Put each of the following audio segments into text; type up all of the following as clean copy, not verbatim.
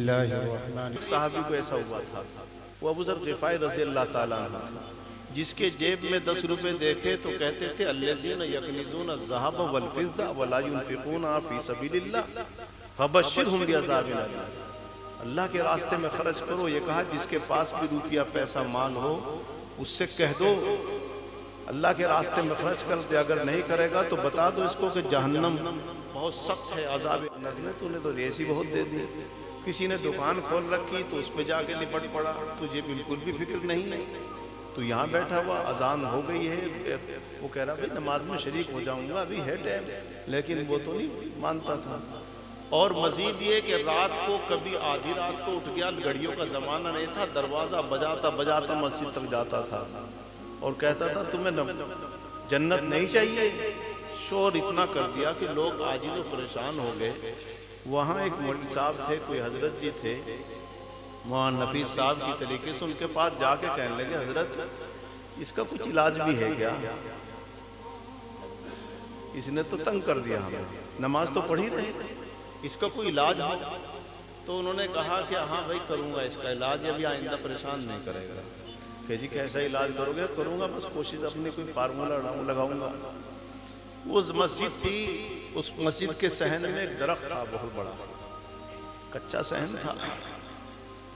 बिस्मिल्लाहिर्रहमानिर्रहीम। साहबी को ऐसा हुआ था, वो अबू ज़र ग़िफ़ारी रज़ी अल्लाह ताला अन्हु, जिसके जेब में 10 रुपए देखे तो कहते थे अल्लज़ीना यकनिज़ूना ज़हब वल फ़िज़्ज़ा वला युनफ़िक़ूना फ़ी सबीलिल्लाह फ़बश्शिरहुम बिअज़ाबिन अलीम। अल्लाह के रास्ते में खर्च करो। ये कहा जिसके पास भी रुपया पैसा माल हो उससे कह दो अल्लाह के रास्ते में खर्च कर दे, अगर नहीं करेगा तो बता दो इसको कि जहन्नम बहुत सख्त है, अज़ाब जन्नत में तूने तो रेसी बहुत दे दी। किसी ने दुकान खोल रखी तो उस पर जाके निपट पड़ा, तुझे बिल्कुल भी फिक्र नहीं है, तो यहाँ बैठा हुआ अजान हो गई है, वो कह रहा भाई नमाज में शरीक हो जाऊंगा, अभी है टाइम, लेकिन वो तो नहीं मानता था। और मजीद ये कि रात को कभी आधी रात को उठ गया, घड़ियों का जमाना नहीं था, दरवाजा बजाता बजाता मस्जिद तक जाता था और कहता था तुम्हें जन्नत नहीं चाहिए। शोर इतना कर दिया कि लोग आजिज़ परेशान हो गए। वहाँ एक मौलवी साहब थे, कोई हजरत जी थे, वहाँ नफीस साहब की तरीके से उनके पास जाके कहने लगे हजरत इसका कुछ इलाज भी है क्या, इसने तो तंग कर दिया हमें, नमाज तो पढ़ ही रहे थे, इसका कोई इलाज हो। तो उन्होंने कहा कि हाँ भाई करूँगा इसका इलाज, अभी आइंदा परेशान नहीं करेगा। कि जी कैसा इलाज करोगे? करूँगा बस कोशिश अपनी कोई फार्मूला लगाऊंगा। वो मस्जिद थी, उस मस्जिद के सहन में एक दरख्त था बहुत बड़ा, कच्चा सहन था।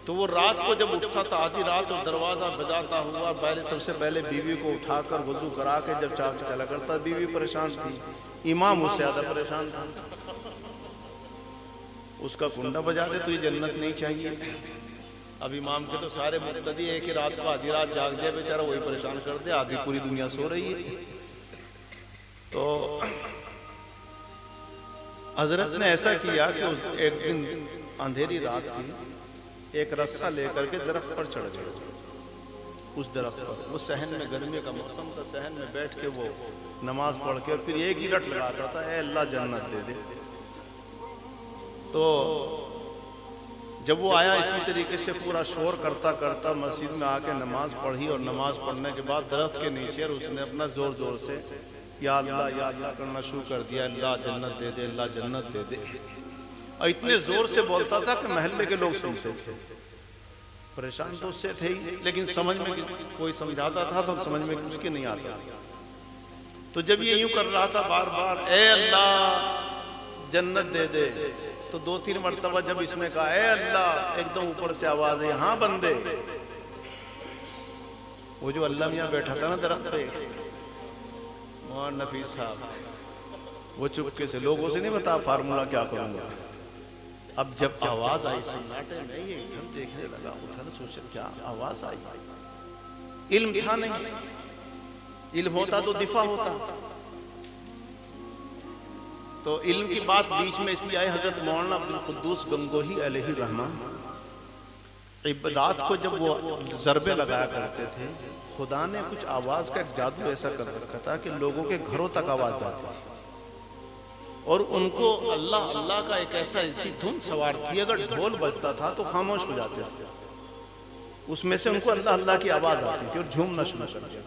तो वो रात को जब उठता था आधी रात और दरवाजा बजाता हुआ पहले सबसे पहले बीवी को उठाकर वजू करा के जब चला करता, बीवी परेशान थी, इमाम उससे ज्यादा परेशान था। उसका कुंडा बजा दे तो ये जन्नत नहीं चाहिए। अब इमाम के तो सारे मुक्तदी है कि रात को आधी रात जाग जाए बेचारा, वही परेशान कर दे, आधी पूरी दुनिया सो रही है। तो हजरत ने ऐसा किया कि एक दिन अंधेरी रात थी, एक रस्सा लेकर के दरख्त पर चढ़ गए। उस दरख्त पर, वो सहन में गर्मी का मौसम था, सहन में बैठ के वो नमाज पढ़ के और फिर एक ही रट लगाता था, ऐ अल्लाह जन्नत दे दे। तो जब वो आया इसी तरीके से पूरा शोर करता करता मस्जिद में आके नमाज पढ़ी और नमाज पढ़ने के बाद दरख्त के नीचे उसने अपना जोर जोर से या अल्लाह करना शुरू कर दिया, अल्लाह जन्नत दे दे, अल्लाह जन्नत दे दे। और इतने जोर से बोलता था कि महल्ले के लोग सुनते थे। परेशान तो उससे थे ही, लेकिन समझ में कोई समझाता था तो समझ में उसके नहीं आता। तो जब ये यूं कर रहा था बार बार, ए अल्लाह जन्नत दे दे, तो 2-3 मरतबा जब इसने कहा ए अल्लाह, एकदम ऊपर से आवाज है, हाँ बंदे। वो जो अल्लाह मियाँ बैठा था ना दरख्त पे, वहाँ नफीस साहब, वो चुपके से लोगों से नहीं बता फार्मूला क्या करूंगा। अब जब आवाज आई सन्नाटे में, ये एकदम देखने लगा, उठा तो सोचा क्या आवाज आई। इल्म था नहीं, इल्म होता तो दिफा होता। तो इल्म की बात बीच में इसलिए आई, हजरत मौलाना अब्दुल कुद्दूस गंगोही अलैहि रहमान रात को जब वो ज़रबे लगाया करते थे, खुदा ने कुछ आवाज का एक जादू ऐसा कर रखा था कि लोगों के घरों तक आवाज जाती थी और उनको अल्लाह अल्लाह का एक ऐसा ऐसी धुन सवार थी, अगर ढोल बजता था तो खामोश हो जाते थे, उसमें से उनको अल्लाह अल्लाह की आवाज आती थी और झूमना शुरू कर दिया।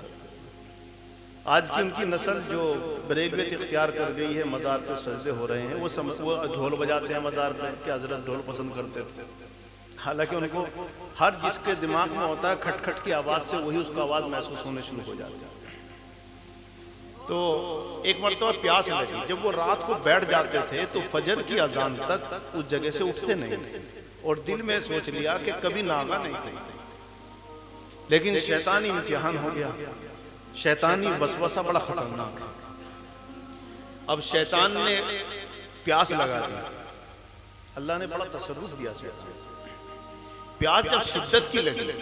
आज की उनकी नस्ल जो बरेलवियत इख्तियार कर गई है, मज़ार पे सजदे हो रहे हैं, वो ढोल बजाते हैं मज़ार पे, कि हजरत ढोल पसंद करते थे। हालांकि उनको हर जिसके दिमाग में होता है खटखट की आवाज़ से वही उसका आवाज़ महसूस होने शुरू हो जाती है। तो एक मरतबा प्यास लगी, जब वो रात को बैठ जाते थे तो फजर की अजान तक उस जगह से उठते नहीं, और दिल में सोच लिया कि कभी नागा नहीं करेंगे। लेकिन शैतानी इम्तिहान हो गया, शैतानी वसवसा बड़ा खतरनाक है। अब शैतान ने प्यास लगा दी, अल्लाह ने बड़ा तसर्रुफ दिया शैतान। प्यास जब शिद्दत की लगी,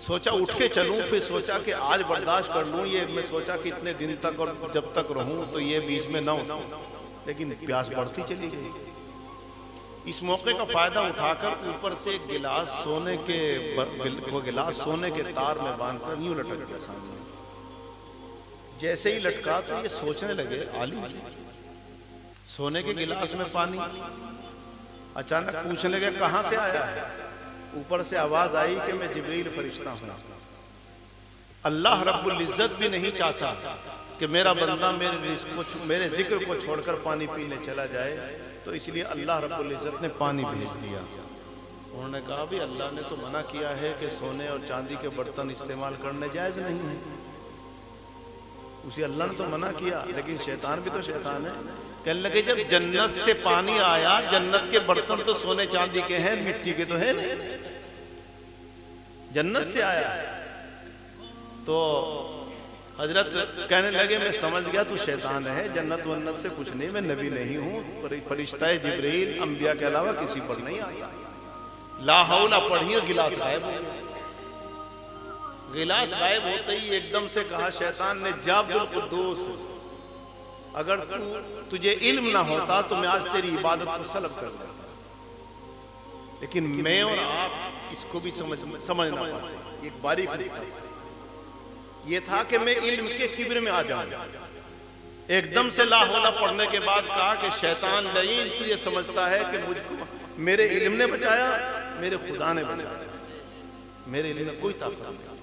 सोचा उठ के चलूं, फिर सोचा कि आज बर्दाश्त कर लूं, ये मैं सोचा कि इतने दिन तक और जब तक रहूं तो ये बीच में ना हो, लेकिन प्यास बढ़ती चली गई। इस मौके का फायदा उठाकर ऊपर से एक गिलास सोने के तार में बांधकर यूं लटक गया सामने। जैसे ही लटका तो ये सोचने लगे आलिम सोने के गिलास में पानी। अचानक पूछने लगे कहां से आया है? ऊपर से आवाज आई कि मैं जिब्रील फरिश्ता हूं। अल्लाह रब्बुल इज्जत भी नहीं चाहता कि मेरा बंदा मेरे जिक्र को छोड़कर पानी पीने चला जाए, तो इसलिए अल्लाह रब्बुल इज्जत ने पानी भेज दिया। उन्होंने कहा भी अल्लाह ने तो मना किया है कि सोने और चांदी के बर्तन इस्तेमाल करने जायज नहीं है। उसी अल्लाह ने तो मना किया, लेकिन शैतान भी तो शैतान है। कहने लगे जब जन्नत से पानी आया, जन्नत के बर्तन तो सोने चांदी के हैं, मिट्टी के तो है नहीं, जन्नत से आया। तो हजरत कहने लगे मैं समझ गया तू शैतान है, जन्नत वन्नत से कुछ नहीं, मैं नबी नहीं हूं, फरिश्ता जिब्रील अंबिया के अलावा किसी पर नहीं आता। ला हौला पढ़िए, गिलास गायब हो गया। गिलास गायब होते ही एकदम से कहा शैतान ने, जा अब्दुल कुद्दूस, अगर तुझे इल्म ना होता तो मैं आज तेरी इबादत को सलब कर देता, लेकिन मैं और आप इसको भी समझ ना पाते। एक बारीक ये था कि मैं इल्म के किब्र में आ जाऊं। एकदम से ला हौला पढ़ने के बाद कहा कि शैतान लईन, तू ये समझता है कि मुझको मेरे इल्म ने बचाया, मेरे खुदा ने बचाया, मेरे इल्म में कोई ताकत नहीं।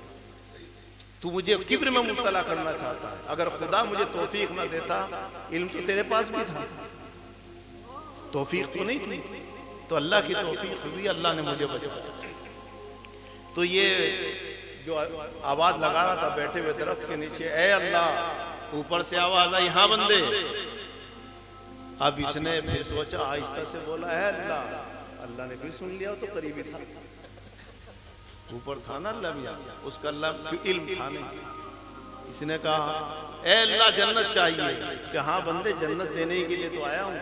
तू मुझे किब्र में मुब्तला करना चाहता है। अगर खुदा मुझे तौफीक ना देता, इल्म तो तेरे पास भी था, तौफीक तो नहीं थी, तो अल्लाह की तौफीक हुई, अल्लाह ने मुझे बचाया। तो ये जो आवाज लगा रहा था बैठे हुए दरख्त के नीचे, ए अल्लाह, ऊपर से आवाज आई, हाँ बंदे। अब इसने फिर सोचा, आहिस्ता से बोला, है अल्लाह। अल्लाह ने फिर सुन लिया, तो करीबी था, ऊपर था ना अल्लाह भी, उसका अल्लाह इल्म था नहीं। इसने कहा, ए अल्लाह जन्नत चाहिए। कि हाँ बंदे, जन्नत देने के लिए तो आया हूँ,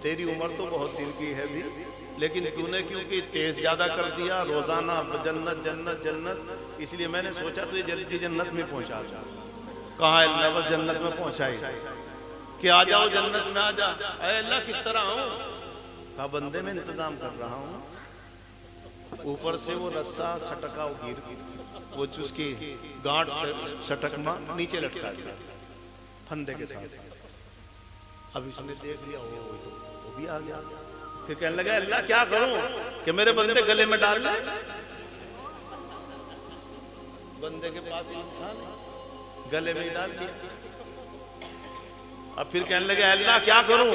तेरी उम्र तो बहुत दिन की है भी, लेकिन तूने क्योंकि तेज ज्यादा कर दिया, रोजाना जन्नत जन्नत जन्नत, इसलिए मैंने सोचा तुझे जल्दी जन्नत में पहुंचा। कहा अल्लाह बस जन्नत में पहुंचाई कि आ जाओ जन्नत में आ जा। अल्लाह किस तरह आऊं? कहा बंदे मैं इंतजाम कर रहा हूँ। ऊपर से वो रस्सा छटका गिर, वो उसकी गांठ छटकमा नीचे लटका दिया फंदे के साथ। अब इसने देख लिया, वो भी आ गया। फिर कहने लगा, अल्लाह क्या करूं कि मेरे बंदे गले में डाल ले। बंदे के पास था, गले में डाल दिया। अब फिर कहने लगे, अल्लाह क्या करूं?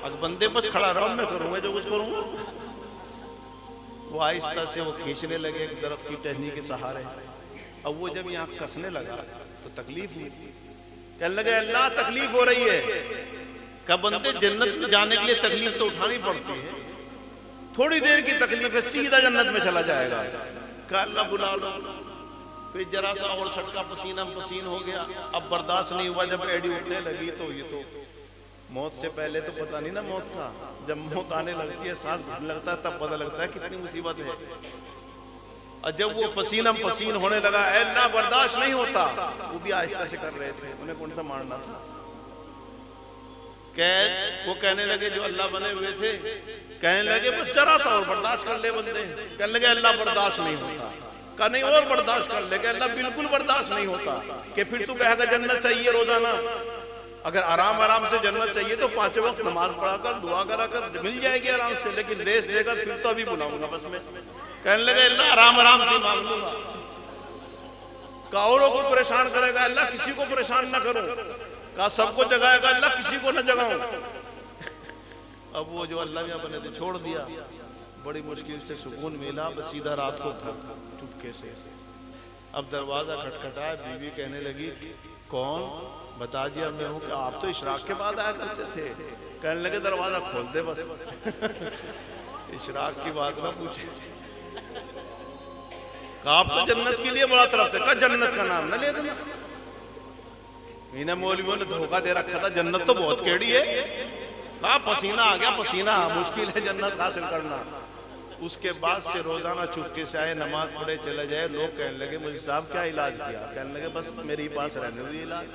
अब बंदे बस खड़ा रहो, मैं करूंगा जो कुछ करूंगा। वो आहिस्ता से वो खींचने लगे एक दरख्त की टहनी के सहारे। अब वो जब यहाँ कसने लगा तो तकलीफ हुई। कहने लगे, अल्लाह तकलीफ हो रही है। कब बंदे जन्नत में जाने के लिए तकलीफ तो उठानी पड़ती है, थोड़ी देर की तकलीफ है, सीधा जन्नत में चला जाएगा। कहा अल्लाह बुला लो। फिर जरा सा और सटका पसीना पसीन हो गया। अब बर्दाश्त नहीं हुआ, जब एडी उठने लगी तो ये तो मौत से पहले तो पता नहीं ना मौत का, जब मौत आने लगती है, सांस लगता है, तब पता लगता है कितनी मुसीबत है। और जब वो पसीना पसीन होने लगा, अल्लाह बर्दाश्त नहीं होता। वो भी आहिस्ता से कर रहे थे, उन्हें कौन सा मारना था। वो कहने लगे जो अल्लाह बने हुए थे, कहने लगे बस जरा सा और बर्दाश्त कर ले बंदे। कहने लगे अल्लाह बर्दाश्त नहीं होता। कहा नहीं और बर्दाश्त कर ले। अल्लाह बिल्कुल बर्दाश्त नहीं होता। कि फिर तू कहेगा जन्नत चाहिए रोजाना। अगर आराम आराम से जन्नत चाहिए तो 5 वक्त नमाज पढ़ा कर दुआ करा कर मिल जाएगी आराम से, लेकिन रेस देगा फिर तो अभी बुलाऊंगा बस मैं। कहने लगे अल्लाह आराम आराम से मांग लूंगा। कहा औरों को परेशान करेगा, अल्लाह किसी को परेशान ना करो। कहा सबको जगाएगा, अल्लाह किसी को न जगाऊं। अब वो जो अल्लाह मियां बने थे छोड़ दिया। बड़ी मुश्किल से सुकून मिला, बस सीधा रात को घर चुपके से। अब दरवाजा खटखटाया, बीवी कहने लगी कौन? बता दिया मैं हूं। कि आप तो इशराक के बाद आया करते थे। कहने लगे दरवाजा खोल दे बस। इशराक की बात ना पूछे। कहा आप तो जन्नत के लिए बड़ा तरफ थे। कहा जन्नत का नाम न ले देना। इन्हें मौलवियों ने धोखा दे रखा था, जन्नत तो बहुत केड़ी है। कहा पसीना आ गया, पसीना मुश्किल है जन्नत हासिल करना। उसके बाद से रोजाना चुपके से आए, नमाज पढ़े चले जाए। लोग कहने लगे मुझे साहब क्या इलाज किया? कहने लगे बस मेरे ही पास रहने हुई इलाज।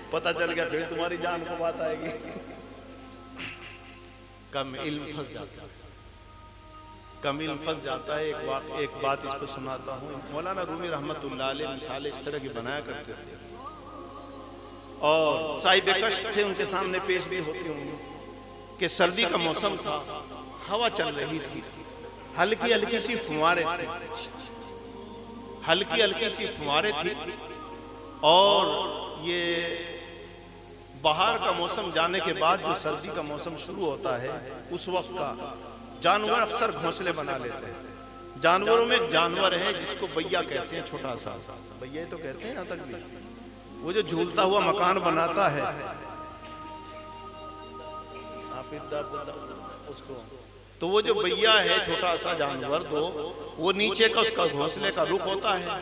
पता चल गया फिर तुम्हारी जान को बात आएगी। कम इल्म फंस जाता है, कम इल्म फंस जाता है। एक बात इस पर सुनाता हूँ। मौलाना रूमी रहमतुल्लाह अलैह मिसालें इस तरह की बनाया करते थे, और साहिब कश्फ थे, उनके सामने पेश भी होती होंगी। कि सर्दी का मौसम था, हवा चल रही थी, हल्की हल्की सी फुहारें थी, हल्की हल्की सी फुहारें थी। और ये बाहर का मौसम जाने के बाद जो सर्दी का मौसम शुरू होता है, उस वक्त का जानवर अक्सर घोंसले बना लेते हैं। जानवरों में एक जानवर है जिसको बैया कहते हैं, छोटा सा बैया तो कहते हैं यहाँ तक भी, वो जो झूलता हुआ मकान बनाता है उसको, तो वो जो बैया है छोटा सा जानवर, तो वो नीचे का उसका घोंसले का रुख होता है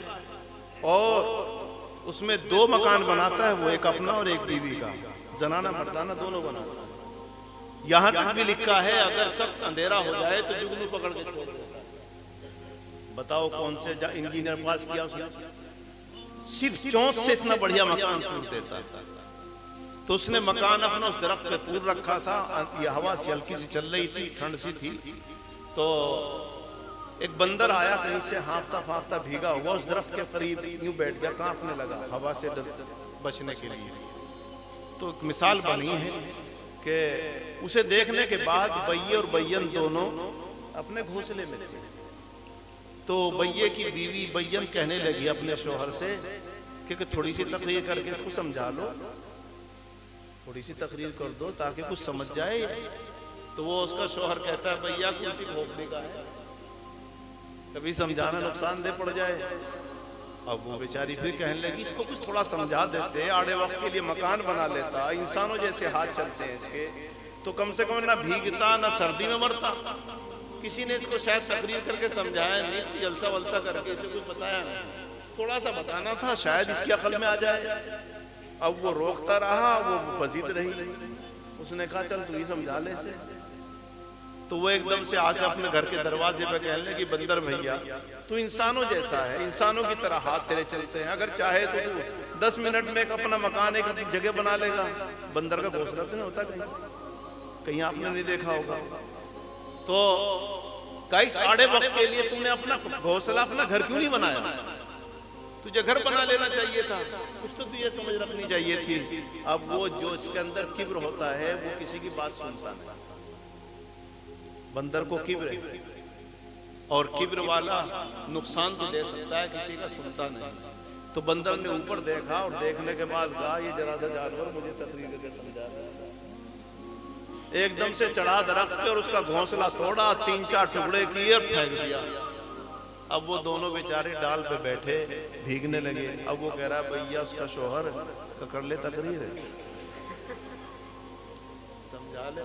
और उसमें दो मकान बनाता है, वो एक अपना और एक बीवी का, जनाना मर्दाना दोनों बनाता है। यहां तक भी लिखा है अगर सख्त अंधेरा हो जाए तो जुगनू पकड़ के छोड़ देता है। बताओ कौन से इंजीनियर पास किया उसने, सिर्फ चोंच से इतना बढ़िया मकान पूर देता है। तो उसने मकान अपना उस दरख्त पे पूर रखा था, ये हवा सी हल्की सी चल रही थी, ठंड सी थी, तो एक बंदर आया कहीं से हाँफता फाँफता भीगा हुआ उस दरख्त के करीब यूं बैठ गया, कांपने लगा हवा से बचने के लिए। तो एक मिसाल बनी है कि उसे देखने के बाद बैये और बैयन दोनों अपने घोंसले में थे। तो बैये की बीवी बैयन कहने लगी अपने शोहर से कि थोड़ी सी तकरीर करके कुछ समझा लो, थोड़ी सी तकरीर कर दो ताकि कुछ समझ जाए। तो वो उसका शोहर कहता है भैया की उल्टी खोपड़ी का है, कभी समझाना नुकसान दे पड़ जाए। अब वो बेचारी फिर कहने लगी इसको कुछ थोड़ा समझा देते, आड़े वक्त के लिए मकान बना लेता, इंसानों जैसे हाथ चलते हैं इसके, तो कम से कम ना भीगता ना सर्दी में मरता। किसी ने इसको शायद तकरीर करके समझाया नहीं, जलसा वलसा करके इसे कुछ बताया नहीं, थोड़ा सा बताना था शायद इसकी अकल में आ जाए। अब वो रोकता रहा, वो पजीद रही। उसने कहा चल तू ही समझा ले इसे। तो वो एकदम से आके अपने घर के दरवाजे पे कहने लगी बंदर भैया तू इंसानों जैसा है, इंसानों की तरह हाथ तेरे चलते हैं, अगर चाहे तो तू 10 मिनट में एक अपना मकान एक जगह बना लेगा। बंदर का घोंसला तो नहीं होता कहीं आपने नहीं देखा होगा। तो कई साढ़े वक्त के लिए तूने अपना घोंसला अपना घर क्यों नहीं बनाया, तुझे घर बना लेना चाहिए था, कुछ तो तुझे समझ रखनी चाहिए थी। अब वो जो इसके अंदर किब्र होता है वो किसी की बात सुनता नहीं। बंदर को किब्र है और किब्र वाला नुकसान तो दे सकता है, किसी का सुनता नहीं। तो बंदर ने ऊपर देखा और देखने के बाद कहा ये जरा सा जानवर मुझे तकरीर करके समझा रहा है। एकदम से चढ़ा दरख्त पे और उसका घोंसला तोड़ा, 3-4 टुकड़े किए और फेंक दिया। अब वो दोनों बेचारे डाल पे बैठे भीगने लगे। अब वो कह रहा है भैया उसका शोहर कर ले तकरीर है, समझा ले,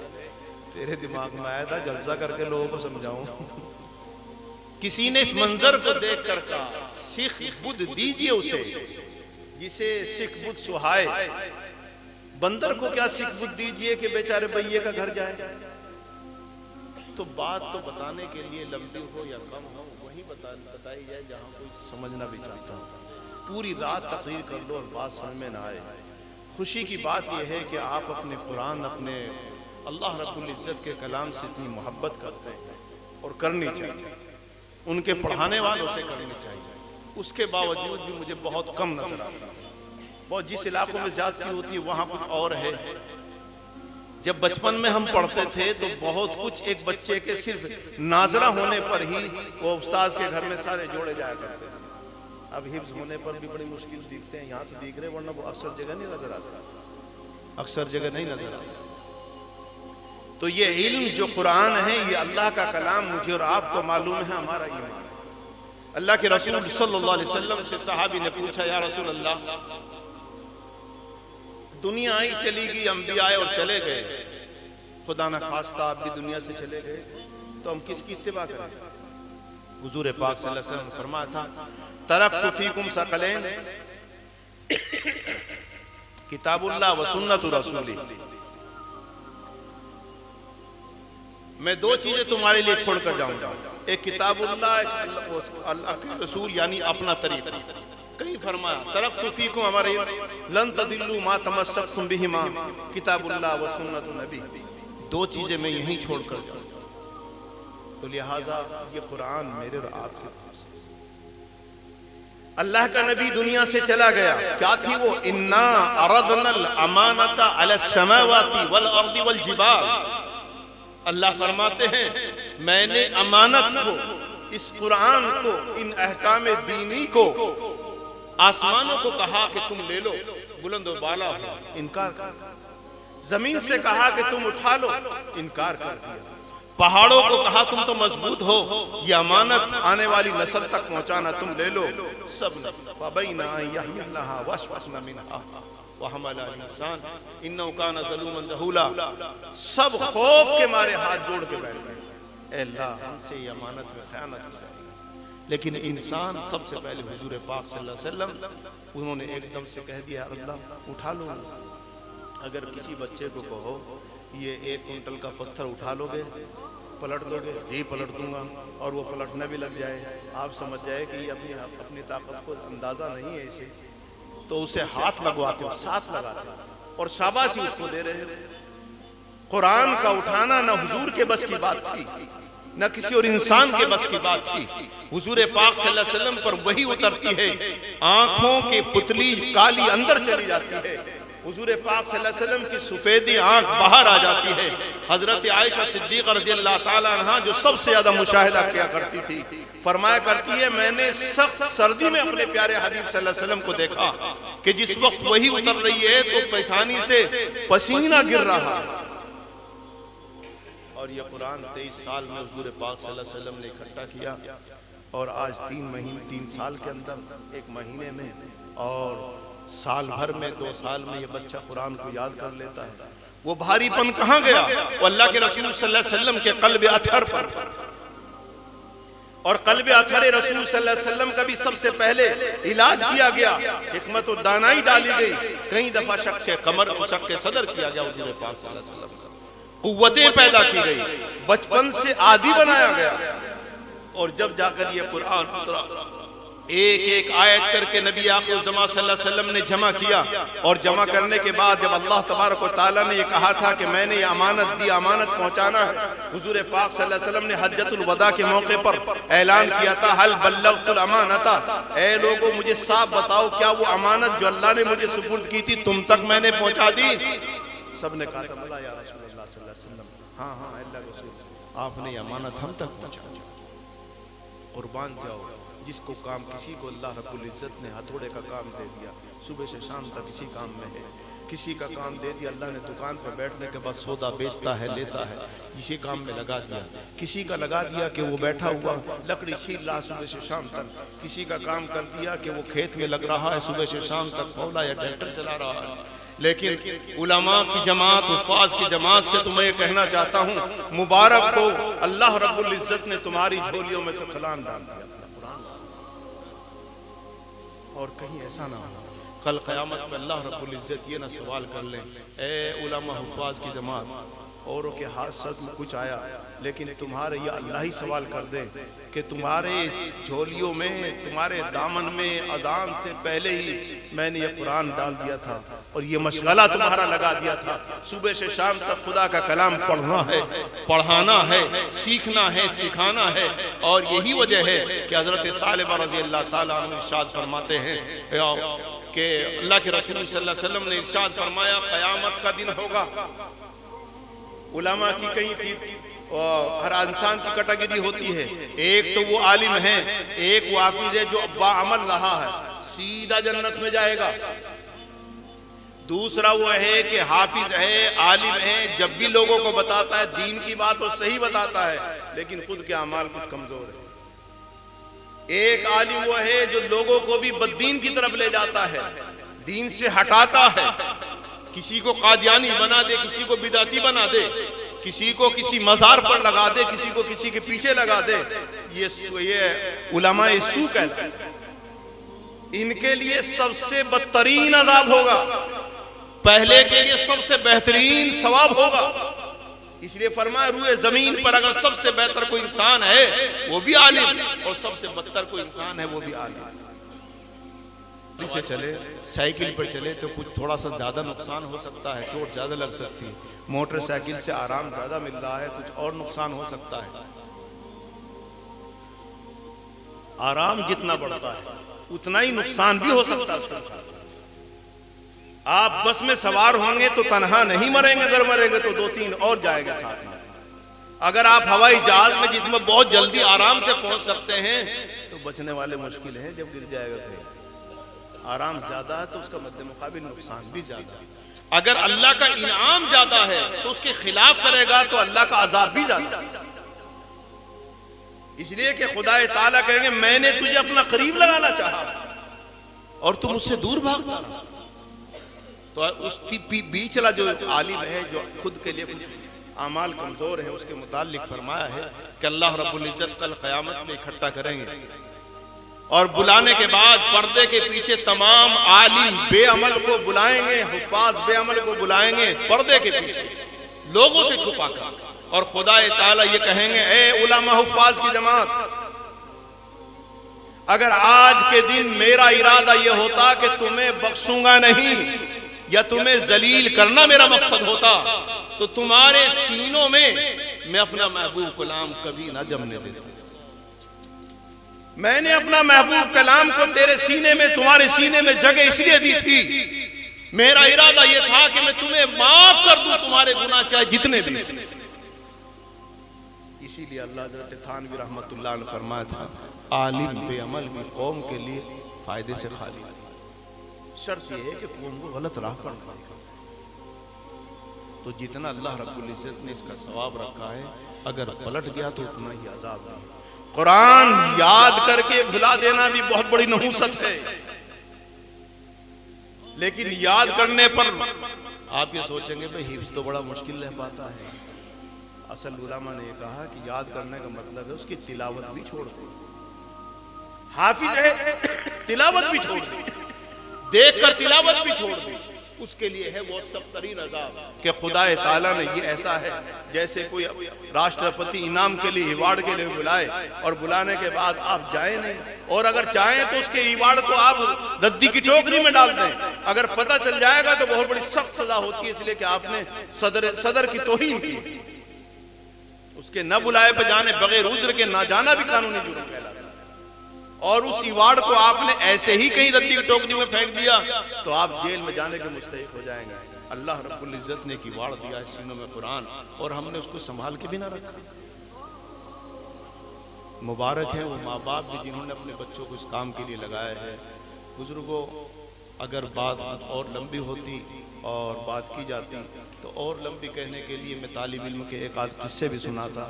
तेरे दिमाग में आया था जलसा करके लोगों को समझाऊं। किसी ने इस मंजर को देख कर कहा सिख बुद्ध दीजिए उसे जिसे सिख बुद्ध सुहाए। बंदर को क्या सिख बुद्ध दीजिए कि बेचारे भैये का घर जाए। तो बात तो बताने के लिए लंबी हो या कम हो वही बताई जाए जहां कोई समझना भी चाहता हो। पूरी रात तकरीर कर लो और बात समझ में ना आए। खुशी की बात यह है कि आप अपने कुरान, अपने अल्लाह रब्बुल इज्जत के कलाम से इतनी मोहब्बत करते हैं और करनी चाहिए, उनके पढ़ाने वालों से करनी चाहिए। उसके बावजूद भी मुझे बहुत कम नजर आता है। बहुत जिस इलाकों में ज्यादती होती है वहां कुछ और है। जब बचपन में हम पढ़ते थे तो बहुत कुछ एक बच्चे के सिर्फ नाजरा होने पर ही वो उस्ताद के घर में सारे जोड़े जाया करते थे। अब हिफ्ज होने पर भी बड़ी मुश्किल दिखते हैं, यहाँ तो दिख रहे, वरना वो अक्सर जगह नहीं नजर आता, अक्सर जगह नहीं नजर आता। तो ये इल्म जो कुरान है ये अल्लाह का कलाम, मुझे और आपको मालूम है हमारा ईमान। अल्लाह के रसूल सल्लल्लाहु अलैहि वसल्लम से सहाबी ने पूछा या रसूल अल्लाह दुनिया आई चली गई, अंबिया आए और चले गए, खुदा न खास्ता आप भी दुनिया से चले गए, तो हम किसकी इत्तिबा करें। हुजूर पाक सल्लल्लाहु अलैहि वसल्लम ने फरमाया था तरक्तु फीकुम सकलैन किताबुल्लाह व सुन्नतु रसूली। मैं दो चीजें तुम्हारे लिए छोड़कर जाऊंगा, एक किताबुल्लाह, एक अल्लाह के रसूल यानी अपना तरीका। कहीं फरमाया तरक्तु फीकुम हमारे लन तदिल्लु मा तमस्सकतुम बिहिमा किताबुल्लाह व सुन्नतु नबी। दो चीजें मैं यहीं छोड़कर जाऊंगा। तो लिहाजा ये कुरान मेरे और आपके अल्लाह का नबी दुनिया से चला गया, क्या थी वो, इन्ना अरदनल अमानता अला समावाति वल अर्दि वल जिबाल। अल्लाह फरमाते हैं मैंने अमानत को, इस कुरान को, इन अहकाम दीनी को आसमानों को कहा कि तुम ले लो, बुलंद और बाला हो, इनकार कर। जमीन से कहा कि तुम उठा लो, इनकार कर दिया। पहाड़ों को कहा तुम तो मजबूत हो, ये अमानत आने वाली नस्ल तक पहुंचाना तुम ले लो। सब सब खौफ के मारे हाथ जोड़ के बैठ गए, अल्लाह हमसे ये अमानत में खयानत हो जाए। लेकिन इंसान सबसे पहले हुजूर पाक सल्लल्लाहु अलैहि वसल्लम उन्होंने एकदम से कह दिया, अल्लाह उठा लो। अगर किसी बच्चे को कहो ये 1 कुंटल का पत्थर उठा लोगे, पलट दोगे? जी पलट दूंगा। और वो पलटने भी लग जाए, आप समझ जाए कि ये अपनी ताकत को अंदाजा नहीं है इसे, तो उसे हाथ लगवाते हो, साथ लगाते हो और शाबाशी उसको दे रहे हो। कुरान का उठाना न हुजूर के बस की बात थी, न किसी और इंसान के बस की बात थी। हुजूर पाक सल्लल्लाहु अलैहि वसल्लम पर वही उतरती है, आंखों की पुतली काली अंदर चली जाती है, हुजूर पाक सल्लल्लाहु अलैहि वसल्लम की सफेदी आंख बाहर आ जाती है। हजरत आयशा सिद्दीक़ा रज़ियल्लाहु ताला अन्हा जो सबसे ज्यादा मुशाहिदा किया करती थी, फरमाया करती है, मैंने सख्त सर्दी में अपने प्यारे हबीब सल्लल्लाहु अलैहि वसल्लम को देखा कि जिस वक्त वही उतर रही है तो पेशानी से पसीना गिर रहा है। और यह कुरान 23 साल में हुजूर पाक सल्लल्लाहु अलैहि वसल्लम ने इकट्ठा किया, और आज 3 साल के अंदर, 1 महीने में और साल भर में, 2 साल में ये बच्चा कुरान को याद कर लेता है। वो भारीपन कहाँ गया? वो अल्लाह के रसूल सल्लल्लाहु अलैहि वसल्लम के कल्ब अतहर पर। और कल्ब अतहर रसूल सल्लल्लाहु अलैहि वसल्लम का भी सबसे पहले इलाज किया गया, हिकमत और दानाई डाली गई। कई दफा शक के कमर को शक के सदर किया गया, हुजूर पाक सल्लल्लाहु अलैहि वसल्लम कुव्वतें पैदा की गई, बचपन से आदी बनाया गया। और जब जाकर ये कुरान उतरा, एक एक आयत करके नबी आखिर ज़मा सल्लल्लाहु अलैहि वसल्लम ने जमा किया। और जमा करने के बाद जब अल्लाह तबारक व तआला ने ये कहा था कि मैंने ये अमानत दी, अमानत पहुंचाना है, हुजूर पाक सल्लल्लाहु अलैहि वसल्लम ने हज्जतुल वदा के मौके पर ऐलान किया था, हल बल्लगतुल अमानता, ए लोगों मुझे साफ बताओ क्या वो अमानत जो अल्लाह ने मुझे सुपुर्द की थी तुम तक मैंने पहुंचा दी? सब ने कहा था, या रसूलुल्लाह सल्लल्लाहु अलैहि वसल्लम, हाँ हाँ अल्लाह के रसूल, आपने ये अमानत हम तक पहुंचा। कुर्बान जाओ, जिसको काम किसी को अल्लाह रब्बुल इज्जत ने हथौड़े का काम दे दिया, सुबह से शाम तक इसी काम में है, किसी का काम दे दिया अल्लाह ने दुकान पर बैठने के बाद सौदा बेचता है, लेता है, इसी काम में लगा दिया। किसी का लगा दिया कि वो बैठा हुआ लकड़ी छील रहा सुबह से शाम तक, किसी का काम कर दिया कि वो खेत में लग रहा है सुबह से शाम तक, फौला या ट्रैक्टर चला रहा है। लेकिन उलमा की जमात, हुफ़ाज़ की जमात से तुम्हें ये कहना चाहता हूँ, मुबारक हो, अल्लाह रब्बुल इज्जत ने तुम्हारी झोलियों में तो कलाम डाल दिया कुरान। और कहीं ऐसा ना हो कल क़यामत में अल्लाह रब्बुल इज्जत ये ना सवाल कर ले, ए उलमा हुफ़ाज़ की जमात, औरों के हाथ सच में कुछ आया लेकिन तुम्हारे ये अल्लाह ही सवाल कर दे कि तुम्हारे झोलियों में, तुम्हारे दामन में अजान से पहले ही मैंने ये कुरान डाल दिया था और ये मशगला तुम्हारा लगा दिया था, सुबह से शाम तक खुदा का कलाम पढ़ना है, पढ़ाना है, सीखना है, सिखाना है। और यही वजह है कि हजरत सालिबा रज़ियल्लाहु ताला अन्हु इरशाद फरमाते हैं कि अल्लाह के रसूल सल्लल्लाहु अलैहि वसल्लम ने इरशाद फरमाया, क़यामत का दिन होगा, उलमा की कहीं थी, हर इंसान की कैटेगरी होती है, एक तो वो आलिम है, एक वो हाफिज है जो बाअमल रहा है, सीधा जन्नत में जाएगा। दूसरा वो है कि हाफिज है, आलिम है, जब भी लोगों को बताता है दीन की बात वो सही बताता है, लेकिन खुद के अमाल कुछ कमजोर है। एक आलिम वो है जो लोगों को भी बद्दीन की तरफ ले जाता है, दीन से हटाता है, किसी को कादियानी बना दे, किसी को बिदाती बना दे, किसी को किसी मज़ार पर लगा दे, किसी को किसी के पीछे लगा दे। ये उलमाए सू कहते हैं। इनके लिए सबसे बदतरीन अजाब होगा, पहले के लिए सबसे बेहतरीन सवाब होगा। इसलिए फरमाया रूए जमीन पर अगर सबसे बेहतर कोई इंसान है वो भी आलिम, और सबसे बदतर कोई इंसान है वो भी आलिम। से चले, साइकिल पर चले तो कुछ थोड़ा सा ज्यादा नुकसान हो सकता है, चोट ज्यादा लग सकती है, मोटरसाइकिल से आराम ज्यादा मिल रहा है, कुछ और नुकसान हो सकता है। आराम जितना बढ़ता है उतना ही नुकसान भी हो सकता है। आप बस में सवार होंगे तो तनहा नहीं मरेंगे, अगर मरेंगे तो 2-3 और जाएंगे साथ में। अगर आप हवाई जहाज में जिसमें बहुत जल्दी आराम से पहुंच सकते हैं तो बचने वाले मुश्किल है, जब गिर जाएगा तो आराम ज्यादा है तो उसका मद्दे मुकाबिल नुकसान भी ज्यादा है। अगर अल्लाह का इनाम ज्यादा है तो उसके खिलाफ करेगा तो अल्लाह का अजाब भी ज्यादा है। इसलिए कि खुदा ताला कहेंगे मैंने तुझे अपना करीब लगाना चाहा और तुम उससे दूर भागता रहा। तो उस बीच वाला जो आलिम है जो खुद के लिए कुछ आमाल कमजोर है उसके मुतालिक फरमाया है कि अल्लाह रब्बुल इज्जत कल क़यामत में इकट्ठा करेंगे और बुलाने के बाद पर्दे के पीछे तमाम आलिम बेअमल को बुलाएंगे, हुफ्फाज बेअमल को बुलाएंगे पर्दे के पीछे लोगों से छुपाकर, और खुदा ताला ये कहेंगे ए उलमा हुफ्फाज की जमात, अगर आज के दिन मेरा इरादा ये होता कि तुम्हें बख्शूंगा नहीं या तुम्हें जलील करना मेरा मकसद होता तो तुम्हारे सीनों में मैं अपना महबूब कलाम कभी ना जमने देता। मैंने अपना महबूब कलाम को तेरे सीने में, तुम्हारे सीने में जगह इसलिए दी थी, मेरा इरादा यह था कि मैं तुम्हें माफ कर दूं तुम्हारे गुनाह चाहे जितने भी। इसीलिए अल्लाह हज़रत थानवी रहमतुल्लाह ने फरमाया था आलिम बेअमल भी कौम के लिए फायदे से खाली, शर्त यह है कि कौम को गलत राह पर न डाले। तो जितना अल्लाह रब्बुल इज्जत ने इसका सवाब रखा है, अगर पलट गया तो उतना ही अजाब है। कुरान याद करके भुला देना भी बहुत बड़ी नहुसत है, लेकिन याद करने पर आप ये सोचेंगे भाई हिफ्ज़ तो बड़ा मुश्किल रह पाता है। असल उलमा ने कहा कि याद करने का मतलब है उसकी तिलावत भी छोड़ दे। हाफिज है तिलावत भी छोड़ दे, देखकर तिलावत भी छोड़ दे, उसके लिए है वो सब तरीन अज़ाब कि खुदा ताला ने ये ऐसा है जैसे कोई राष्ट्रपति इनाम के लिए अवार्ड के लिए बुलाए और बुलाने के बाद आप जाए नहीं, और अगर चाहें तो उसके अवार्ड को आप रद्दी की टोकरी में डाल दें। अगर पता चल जाएगा तो बहुत बड़ी सख्त सजा होती है, इसलिए कि आपने सदर की तौहीन की। उसके न बुलाए पर जाने बगैर उज्र के ना जाना भी कानूनी जुर्म कहलाता है, और उस अवार्ड को आपने ऐसे ही कहीं रद्दी की टोकरी में फेंक दिया तो आप जेल में जाने के मुस्तहिक हो जाएंगे। अल्लाह रब्बुल इज्जत ने एक अवार्ड दिया है सीनों में कुरान, और हमने उसको संभाल के भी ना रखा। मुबारक है वो माँ बाप भी जिन्होंने अपने बच्चों को इस काम के लिए लगाया है। बुजुर्गों, अगर बात और लंबी होती और बात की जाती तो और लंबी कहने के लिए मैं तालिब इल्म के एक आध किस्से भी सुनाता,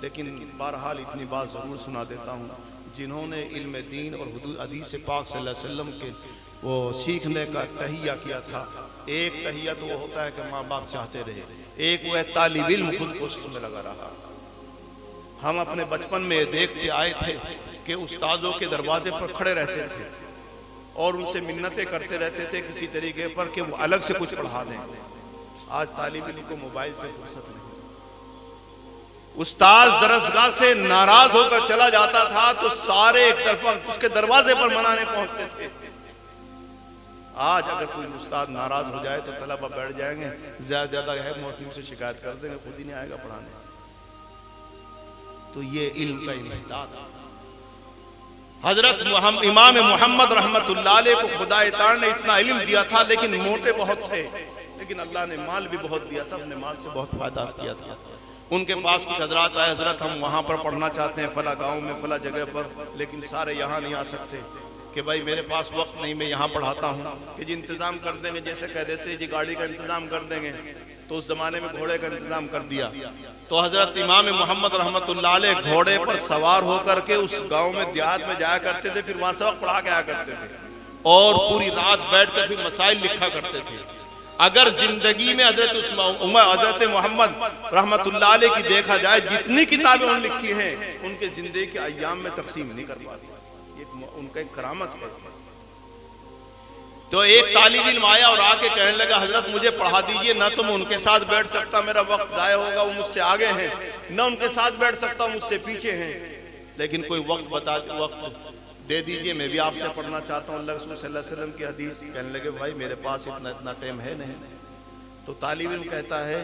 लेकिन बहरहाल इतनी बात ज़रूर सुना देता हूँ। जिन्होंने इल्म दीन और हदीस पाक सल्लल्लाहु अलैहि वसल्लम के वो सीखने का तहिया किया था, एक तहिया तो वो होता है कि माँ बाप चाहते रहे, एक वो है तालिब इल्म खुद कोशिश में लगा रहा। हम अपने बचपन में देखते आए थे कि उस्तादों के दरवाजे पर खड़े रहते थे और उनसे मिन्नतें करते रहते थे किसी तरीके पर कि वो अलग से कुछ पढ़ा दें। आज तालिब इल्म को मोबाइल से फुर्सत नहीं। उस्ताद दरसगाह से नाराज होकर चला जाता था तो सारे एक तरफा उसके दरवाजे पर मनाने पहुंचते थे। आज अगर कोई उस्ताद नाराज हो जाए तो तलबा बैठ जाएंगे, ज्यादा है मोहतमिम से शिकायत कर देंगे, खुद ही नहीं आएगा पढ़ाने। तो ये इल्म का इन्हितात। हजरत इमाम मोहम्मद रहमतुल्लाह अलैह को खुदा ताला ने इतना इल्म दिया था, लेकिन मोटे बहुत थे, लेकिन अल्लाह ने माल भी बहुत दिया था, अपने माल से बहुत फायदा किया था। उनके पास कुछ हजरात आए, हजरत हम वहाँ पर पढ़ना चाहते हैं फला गांव में फला जगह पर, लेकिन सारे यहाँ नहीं आ सकते कि भाई मेरे पास वक्त नहीं, मैं यहाँ पढ़ाता हूँ कि जी इंतज़ाम कर देंगे, जैसे कह देते जी गाड़ी का इंतज़ाम कर देंगे। तो उस ज़माने में घोड़े का इंतज़ाम कर दिया। तो हजरत इमाम मोहम्मद रहमतुल्लाह अलैह घोड़े पर सवार होकर के उस गाँव में देहात में जाया करते थे, फिर वहाँ सबक पढ़ा के आया करते थे और पूरी रात बैठ कर फिर मसाइल लिखा करते थे। अगर जिंदगी में हजरत मोहम्मद रहमतुल्लाह अलैह की देखा जाए, जितनी किताबें उन्होंने लिखी हैं उनके जिंदगी के अय्याम में तकसीम नहीं कर पाती, उनका एक करामत है। तो एक तालिब इल्म आया और आके कहने लगा हजरत मुझे पढ़ा दीजिए, ना तो मैं उनके साथ बैठ सकता, मेरा वक्त जाया होगा, वो मुझसे आगे हैं, ना उनके साथ बैठ सकता, मुझसे पीछे हैं, लेकिन कोई वक्त दे दीजिए, मैं भी आपसे पढ़ना चाहता हूँ अल्लाह रसूल सल्लल्लाहु अलैहि वसल्लम की हदीस। कहने लगे भाई मेरे पास इतना टाइम है नहीं। तो तालिब इल्म कहता है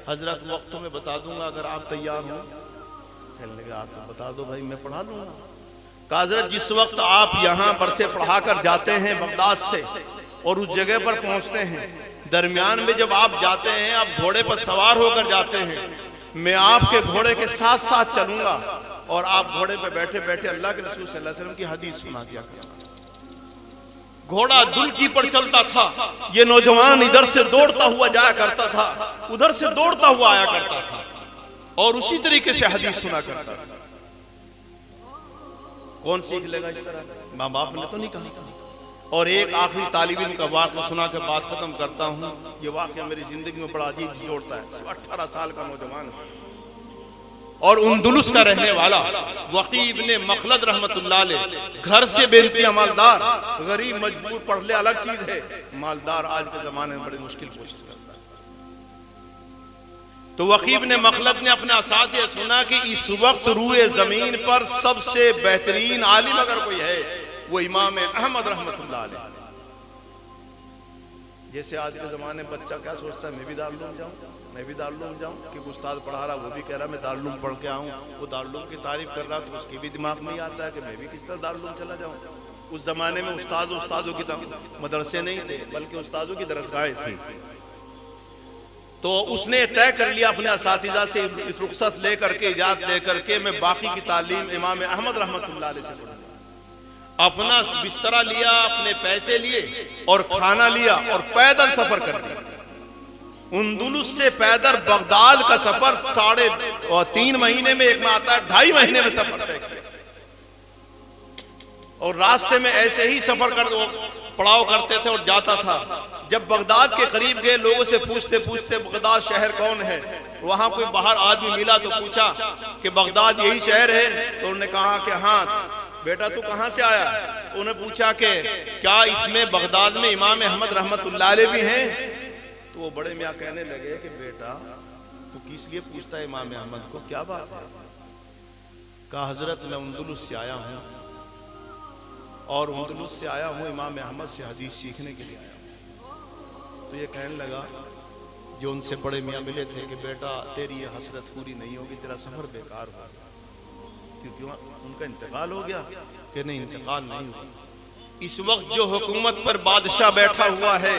हजरत वक्त तो मैं बता दूंगा अगर आप तैयार हो। कहने लगे आप तो बता दो भाई मैं पढ़ा लूंगा। कहा हजरत जिस वक्त आप यहाँ पर से पढ़ा कर जाते हैं बगदाद से और उस जगह पर पहुँचते हैं, दरमियान में जब आप जाते हैं, आप घोड़े पर सवार होकर जाते हैं, मैं आपके घोड़े के साथ साथ चलूंगा और आप घोड़े पे बैठे बैठे अल्लाह के रसूल सल्लल्लाहु अलैहि वसल्लम की हदीस सुना दिया। घोड़ा दुल्की पर चलता था, ये नौजवान इधर से दौड़ता हुआ जाया करता था, उधर से दौड़ता हुआ आया करता था और उसी तरीके से हदीस सुना करता था। कौन सीख लेगा इस तरह? माँ बाप ने तो नहीं कहा। और एक आखिरी तालिब इल्म का वाक़या सुना के बात खत्म करता हूँ। ये वाक़या मेरी जिंदगी में बड़ा अजीब जोड़ता है। 18 साल का नौजवान और उंदुलुस का रहने वाला वकी इब्ने मखलद रहमतुल्लाह अलैह, घर से बेनती मालदार, गरीब मजबूर पढ़ ले अलग चीज है, मालदार आज के जमाने में बड़ी मुश्किल कोशिश करता है। तो वकी इब्ने मखलद ने अपने असातिज़ सुना कि इस वक्त रूए जमीन पर सबसे बेहतरीन आलिम अगर कोई है वो इमाम अहमद रहमतुल्लाह अलैह। जैसे आज के जमाने में बच्चा क्या सोचता है, मैं भी दारुल जाऊं, मैं भी दारुल जाऊं, कि उस्ताद पढ़ा रहा वो भी कह रहा मैं दारुल पढ़ के आऊं, वो दारुल की तारीफ कर रहा तो उसके भी दिमाग में आता है कि मैं भी किस तरह दारुल चला जाऊं। उस जमाने में उस्तादों की मदरसे नहीं थे बल्कि उस्तादों की दरसगाहें थी। तो उसने तय कर लिया अपने असातिज़ा से इस रुखसत लेकर के, इजाज़त लेकर के मैं बाकी की तालीम इमाम अहमद रहमतुल्लाह अलैह से पढ़ूंगा। अपना बिस्तरा लिया, अपने पैसे लिए और खाना लिया और पैदल सफर कर दिया। उंदुलुस से पैदल बगदाद का सफर 3.5 महीने में, एक में आता है 2.5 महीने में सफर तय किया। और रास्ते में ऐसे ही सफर कर पड़ाव करते थे और जाता था। जब बगदाद के करीब गए, लोगों से पूछते पूछते बगदाद शहर कौन है, वहां कोई बाहर आदमी मिला तो पूछा कि बगदाद यही शहर है? तो उन्होंने कहा कि हाँ। बेटा तू कहां से आया? उन्हें पूछा कि क्या इसमें बगदाद में इमाम अहमद रहमतुल्लाह अलैह भी हैं? तो वो बड़े मियाँ कहने लगे कि बेटा तू किस लिए पूछता है इमाम अहमद को, क्या बात है? कहा हजरत मैं उंदुलुस से आया हूं और उंदुलुस से आया हूं इमाम अहमद से हदीस सीखने के लिए आया हूं। तो ये कहने लगा, जो उनसे बड़े मियाँ मिले थे, कि बेटा तेरी ये हसरत पूरी नहीं होगी, तेरा सफर बेकार होगा। क्योंकि उनका इंतकाल हो गया कि नहीं? इंतकाल नहीं हुआ। इस वक्त जो हुकूमत पर बादशाह बैठा हुआ है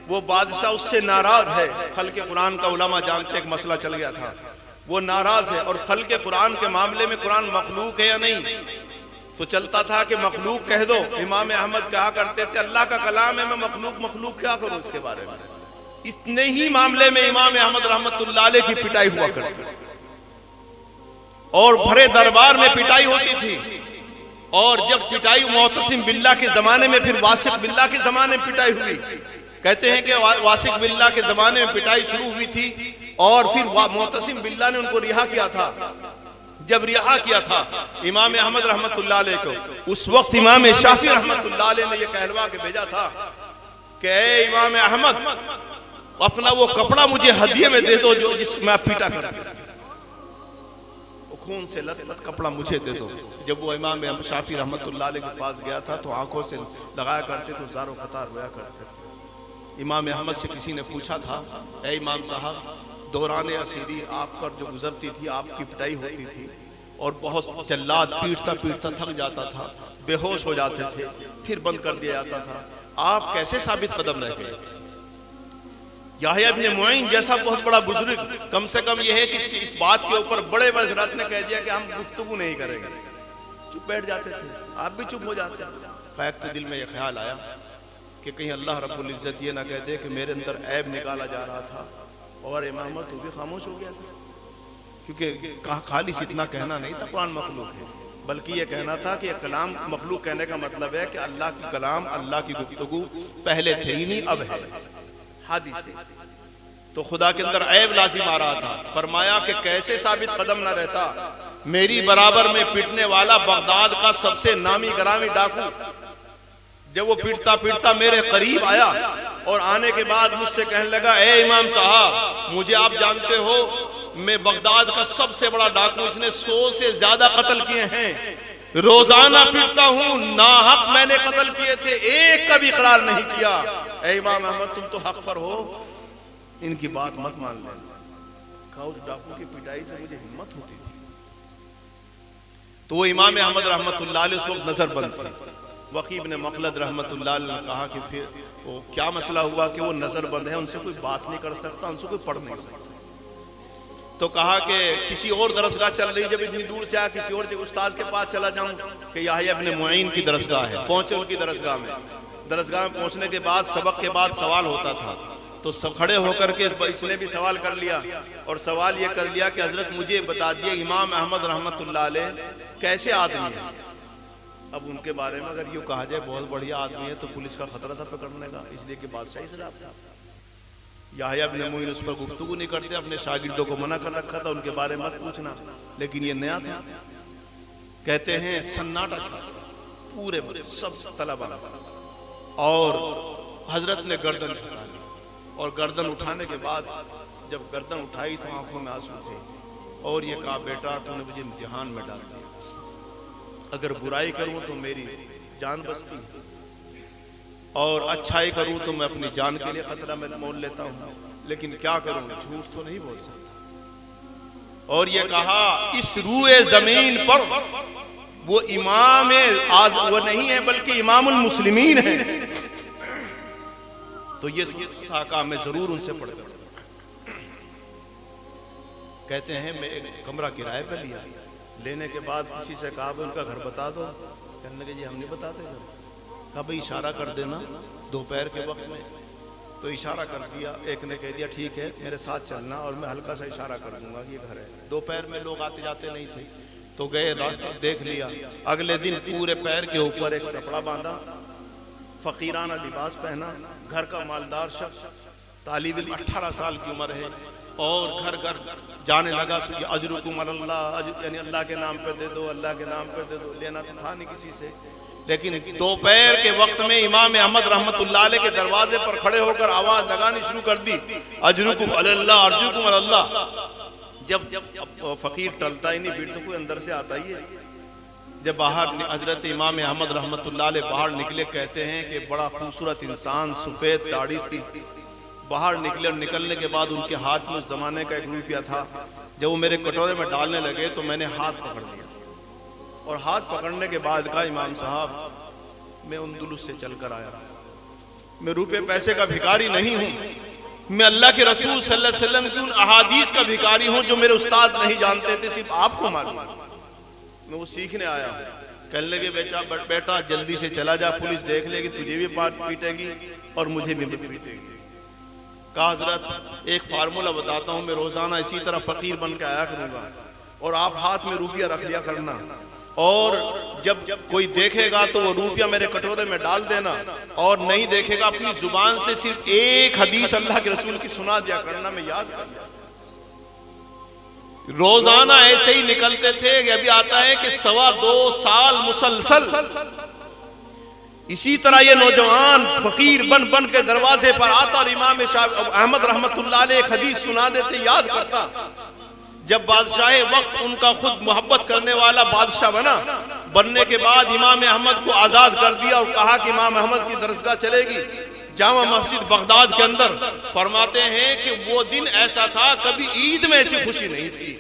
वो बादशाह उससे नाराज है। खल्क़े कुरान का उलमा जानते एक मसला चल गया था, वो नाराज है। और खल्क़े कुरान के मामले में कुरान मखलूक है या नहीं, तो चलता था कि मखलूक कह दो। इमाम अहमद कहा करते थे अल्लाह का कलाम है, मैं मखलूक क्या करूं इसके बारे में। इतने ही मामले में इमाम अहमद रहमतुल्लाह अलैह की पिटाई हुआ करती थी और भरे दरबार में पिटाई होती थी। और जब पिटाई मोहतसिम बिल्ला के जमाने में, फिर वासिक बिल्ला के जमाने में पिटाई हुई। कहते हैं कि वासिक बिल्ला के जमाने में पिटाई शुरू हुई थी और फिर मोहतसिम बिल्ला ने उनको रिहा किया था। जब रिहा किया था इमाम अहमद रहमतुल्लाह अलैह को, उस वक्त इमाम शाफी रहमतुल्लाह अलैह ने यह कहलवा के भेजा था कि ए इमाम अहमद, अपना वो कपड़ा मुझे हदिये में दे दो जो जिसको मैं पीटा करता, खून से लथपथ कपड़ा मुझे दे दो। जब वो इमाम शाफी रहमतुल्लाह अलैह के पास गया था तो आंखों से लगाया करते तो ज़ारो कतार रोया करते थे। इमाम अहमद से किसी ने पूछा था, ए इमाम साहब, दौरान असीरी आप पर जो गुजरती थी, आपकी पिटाई होती थी और बहुत जल्लाद पीटता पीटता थक जाता था, बेहोश हो जाते थे, फिर बंद कर दिया जाता था, आप कैसे साबित कदम रह गए? याहिया इब्ने मुईन जैसा बहुत बड़ा बुजुर्ग, कम से कम यह है कि इसकी इस बात के ऊपर बड़े वज़रात ने कह दिया कि हम गुफ्तगू नहीं करेंगे, चुप बैठ जाते थे, आप भी चुप हो जाते। एक तो दिल में यह ख्याल आया कि कहीं अल्लाह रब्बुल इज्जत ये ना कह दे कि मेरे अंदर ऐब निकाला जा रहा था और इमाम तो भी खामोश हो गया था। क्योंकि खाली इतना कहना नहीं था कुरान मखलूक है, बल्कि ये कहना था कि कलाम मखलूक कहने का मतलब है कि अल्लाह की कलाम, अल्लाह की गुफ्तगू पहले थे ही नहीं, अब है हादी से। तो खुदा के अंदर ऐब लाजिम आ रहा था। फरमाया कि कैसे साबित कदम न रहता, मेरी बराबर में पिटने वाला बगदाद का सबसे नामी गरामी डाकू, जब वो पिटता पिटता मेरे करीब आया और आने के बाद मुझसे कहने लगा, ए इमाम साहब, मुझे आप जानते हो मैं बगदाद का सबसे बड़ा डाकू, इसने 100 से ज्यादा कत्ल किए हैं, रोजाना पिटता हूं, नाहक मैंने कत्ल किए थे, एक का भी इकरार नहीं किया। ए इमाम अहमद, तुम तो हक पर हो, इनकी बात मत मान लेना। उस डाकू की पिटाई से मुझे हिम्मत होती थी। तो वो इमाम अहमद रहमतुल्लाह अलैह उस वक्त नजरबंद थे। वकी इब्ने मखलद रहमतुल्लाह अलैह ने कहा कि फिर वो क्या मसला हुआ कि वो नजरबंद है, उनसे कोई बात नहीं कर सकता, उनसे कोई पढ़ नहीं सकता। तो कहा कि किसी और दरसगाह चल रही, जब इतनी दूर से आया किसी और उस्ताद के पास चला जाऊं कि याहिया इब्ने मुईन की दरसगाह है। पहुंचे उनकी दरसगाह में। दरसगाह में पहुंचने के बाद सबक के बाद सवाल होता था, तो सब खड़े होकर के इसने भी सवाल कर लिया और सवाल ये कर लिया कि हजरत मुझे बता दिए इमाम अहमद रहमतुल्लाह अलैह कैसे आदमी है, अब उनके बारे में अगर यूँ कहा जाए बहुत बढ़िया आदमी है तो पुलिस का खतरा था पकड़ने का, इसलिए कि बादशाही शराब था। याहया बिन मुईन उस पर गुफ्तगू नहीं करते, अपने शागिर्दों को मना कर रखा था उनके बारे में मत पूछना, लेकिन ये नया था। कहते हैं सन्नाटा छा पूरे सब तलबा, और हजरत ने गर्दन उठा ली, और गर्दन उठाने के बाद जब गर्दन उठाई तो आंखों में आंसू थे, और ये कहा बेटा तूने मुझे इम्तिहान में डाल दिया, अगर बुराई करूं तो मेरी जान बचती है, और अच्छाई करूं तो मैं अपनी जान के लिए खतरा में मोल लेता हूं, लेकिन क्या करूं, झूठ तो नहीं बोल सकता। और ये कहा इस रूए जमीन पर वो इमाम आज वो नहीं है बल्कि इमामुल मुस्लिमीन है, तो ये था कहा मैं जरूर उनसे पढ़ कर। कहते हैं मैं एक कमरा किराए पर लिया, लेने के बाद किसी से कहा उनका घर बता दो, कहने लगे जी हम नहीं बताते घर। कहा भाई इशारा कर देना दोपहर के वक्त में, तो इशारा कर दिया। एक ने कह दिया ठीक है मेरे साथ चलना, और मैं हल्का सा इशारा कर दूंगा कि ये घर है। दोपहर में लोग आते जाते नहीं थे, तो गए, रास्ता देख लिया। अगले दिन पूरे पैर के ऊपर एक कपड़ा बांधा, फकीराना लिबास पहना, घर का मालदार शख्स, तालिब इल्म 18 साल की उम्र है, और घर घर जाने लगा अजरुकुम अल्लाह, यानी अल्लाह के नाम पे दे दो, अल्लाह के नाम पे दे दो। लेना तो था नहीं किसी से, लेकिन दोपहर के वक्त में इमाम अहमद रहमतुल्लाह अलैह के दरवाजे पर खड़े होकर आवाज लगानी शुरू कर दी, अजरुकुम अल्लाह, अर्जुकुम अल्लाह। जब फकीर टलता ही नहीं, फिर तो कोई अंदर से आता ही है। जब बाहर हजरत इमाम अहमद रहमतुल्लाह अलैह बाहर निकले, कहते हैं कि बड़ा खूबसूरत इंसान, सफेद दाढ़ी थी। बाहर निकले, और निकलने के बाद उनके हाथ में उस जमाने का 1 रुपया था। जब वो मेरे कटोरे में डालने लगे तो मैंने हाथ पकड़ लिया, और हाथ पकड़ने के बाद कहा इमाम साहब मैं अंदलुस से चलकर आया, मैं रुपए पैसे का भिखारी नहीं हूं, मैं अल्लाह के रसूल सल्लल्लाहु अलैहि वसल्लम की उन अहादीस का भिखारी हूं जो मेरे उस्ताद नहीं जानते थे, सिर्फ आपको मालूम। मैं वो सीखने आया। कहने लगे बेटा जल्दी से चला जा, पुलिस देख लेगी, तुझे भी पीटेगी और मुझे भी पीटेगी। कहा हजरत एक फार्मूला बताता हूं, मैं रोजाना इसी तरह फकीर बन के आया करूंगा, और आप हाथ में रुपया रख लिया करना, और जब कोई देखेगा तो वो रुपया मेरे कटोरे में डाल देना, और नहीं देखेगा अपनी जुबान से सिर्फ एक हदीस अल्लाह के रसूल की सुना दिया करना, मैं याद कर लिया। रोजाना ऐसे ही निकलते थे। अभी आता है कि 2.25 साल मुसलसल इसी तरह ये नौजवान फकीर बन बन के दरवाजे पर आता, और इमाम अहमद रहमतुल्लाह अलैह एक हदीस सुना देते, याद करता। जब बादशाह वक्त उनका खुद मोहब्बत करने वाला बादशाह बनने के बाद इमाम अहमद को आजाद कर दिया, और कहा कि इमाम अहमद की दरसगाह चलेगी जामा मस्जिद बगदाद के अंदर। फरमाते हैं कि वो दिन ऐसा था कभी ईद में ऐसी खुशी नहीं थी,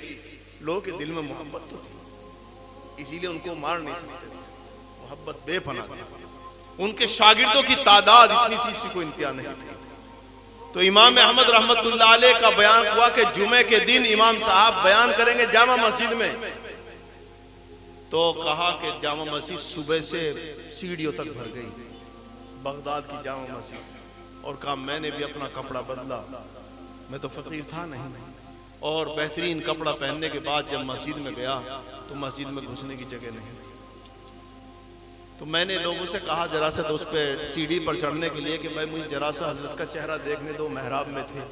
लोगों के दिल में मोहब्बत तो थी, इसीलिए उनको मार नहीं सकते, मोहब्बत बेपनाह थी। उनके शागिर्दों की तादाद इतनी थी, इसकी कोई इंतहा नहीं थी। तो इमाम अहमद रहमतुल्लाह अलैह का बयान हुआ कि जुमे के दिन इमाम साहब बयान करेंगे जामा मस्जिद में। तो कहा कि जामा मस्जिद सुबह से सीढ़ियों तक भर गई, बगदाद की जामा मस्जिद, और कहा मैंने भी अपना कपड़ा बदला, मैं तो फकीर था नहीं, और बेहतरीन कपड़ा पहनने के बाद जब मस्जिद में गया तो मस्जिद में घुसने की जगह नहीं थी। तो मैंने लोगों से कहा जरा सा तो उस पर सीढ़ी पर चढ़ने के लिए कि भाई मुझे जरा सा हजरत का चेहरा देखने दो, मेहराब में थे।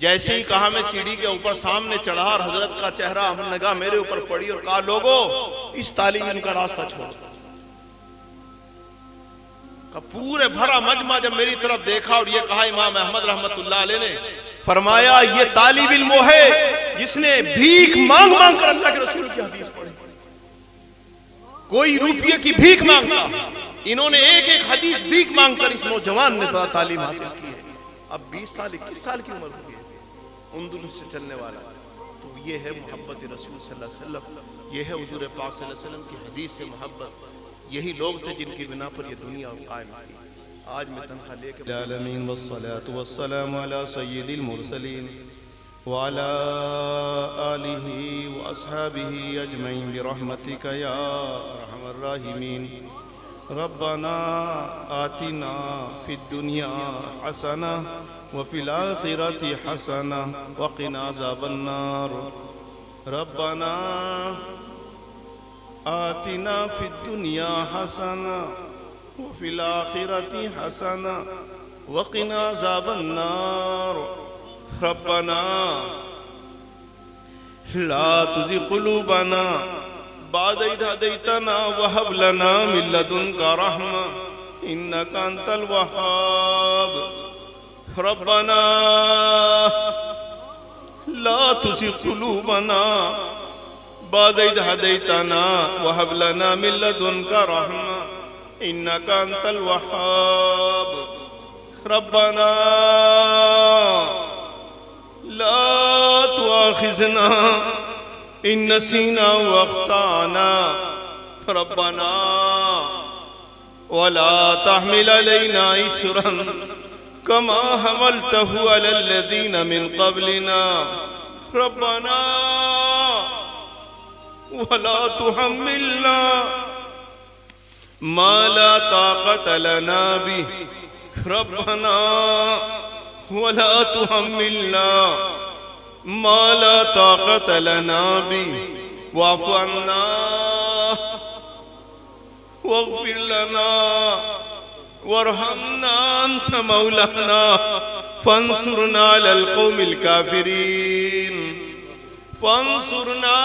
जैसे ही कहा मैं सीढ़ी के ऊपर सामने चढ़ा, और हजरत का चेहरा निगाह मेरे ऊपर पड़ी, और कहा लोगों इस तालीम इनका रास्ता छोड़। का पूरे भरा मजमा जब मेरी तरफ देखा, और ये कहा इमाम अहमद रहमतुल्लाह अलैह ने फरमाया ये तालिब इल्म है जिसने भीख मांग मांग कर अल्लाह के रसूल की हदीस पढ़ी, कोई रुपये की भीख मांगता, इन्होंने एक एक हदीस भीख मांग कर इस नौजवान ने तालीम हासिल की है। अब 20 साल 21 साल की उम्र हुई है, अंदलुस से चलने वाला। तो ये है मोहब्बत रसूल सल्लल्लाहु अलैहि वसल्लम, ये है हुजूर पाक सल्लल्लाहु अलैहि वसल्लम की हदीस से मोहब्बत। यही लोग थे जिनकी बिना पर ये दुनिया कायम थी। आज मैं तनख्वाह लेके आमीन वस्सलातु वस्सलामु अला सय्यिदिल मुरसलीन व अला आलिहि व अस्हाबिहि अजमईन बिरहमतिका या अरहमर राहिमीन। रब्बना आतिना फिद दुनिया हसना व फिल आखिरति हसना व क़िना अज़ाबन्नार। रब्बना आतिना फिद्दुनिया हसना व फिल आखिरति हसना वक़िना अज़ाबन्नार। रब्बना ला तुज़िग़ क़ुलूबना बअद इज़ हदैतना व हब लना मिन लदुनका रहमा इन्नका अंतल वहाब। रब्बना ला तुज़िग़ क़ुलूबना बअद इज़ हदैतना व हब लना मिन लदुनका रहमा इन्नका अंतल वहाब। रब्बना ला तुआखिज़ना इन नसीना व अख्ताना। रब्बना वला तहमिल अलैना इस्रन कमा हमलतहु अलल लज़ीना मिन क़ब्लिना। रब्बना वला तुहम्मिलना मा ला ताक़त लना बिही। रब्बना वला तुहम्मिलना मा ला ताक़त लना बिही वाफ़ु अन्ना वग़फ़िर लना वरहमना अंत मौलाना फंसुरना अलल क़ौमिल काफ़िरीन। फंसुरना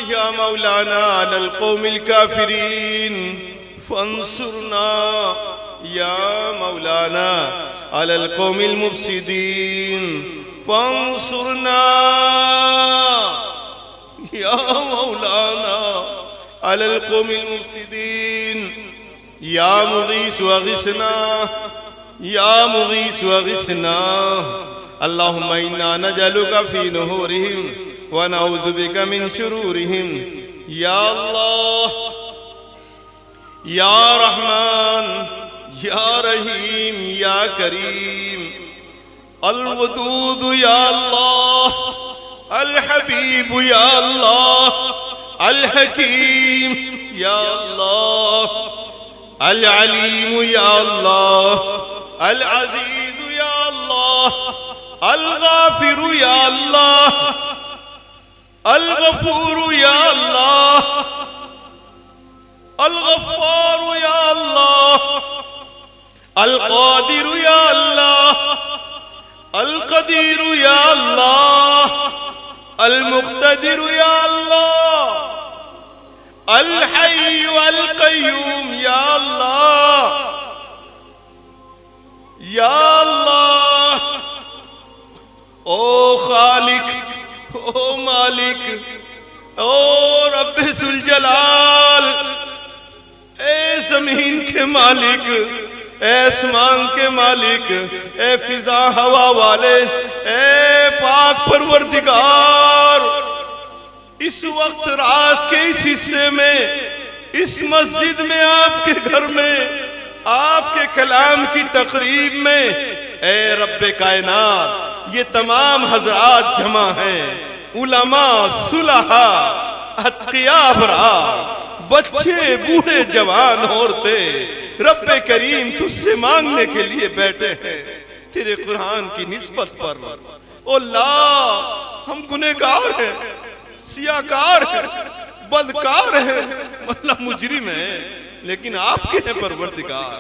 या मौलाना अलल क़ौमिल काफ़िरीन। फंसुरना या मौलाना अलल क़ौमिल मुफ़सिदीन। फंसुरना या मौलाना अलल क़ौमिल मुफ़सिदीन। या मुग़ीस अग़िसना या मुग़ीस अग़िसना। अल्लाहुम्मा इन्ना नजअलुका फ़ी नुहूरिहिम व नऊज़ु बिका मिन शुरूरिहिम। या अल्लाह या रहमान या रहीम या करीम। अल वदूद या अल्लाह अल हबीब या अल्लाह अल हकीम या अल्लाह अल अलीम या अल्लाह अल अजीज या अल्लाह अल गाफिर या अल्लाह अल गफूर या अल्लाह अल गफ्फार या अल्लाह अल कादिर या अल्लाह अल कदीर या अल्लाह अल मुक़्तदिर या अल्लाह अल हय्य अल क़य्यूम या अल्लाह या अल्लाह। ओ खालिक ओ मालिक ओ रब्बे ज़ुल जलाल। ए ज़मीन के मालिक ए आसमान के मालिक ए फिजा हवा वाले ए पाक परवरदिगार, इस वक्त रात के इस हिस्से में इस मस्जिद में आपके घर में आपके कलाम की तकरीब में ए रब्बे कायनात ये तमाम हजरात जमा हैं, उलमा सुलहा अत्किया अबरार, बच्चे बूढ़े जवान औरतें रब्बे करीम तुझसे मांगने के लिए बैठे हैं तेरे कुरान की निस्बत पर। ओ अल्लाह हम गुनहगार हैं, सियाकार हैं, बदकार हैं, मतलब मुजरिम हैं, लेकिन आपके हैं परवरदिगार,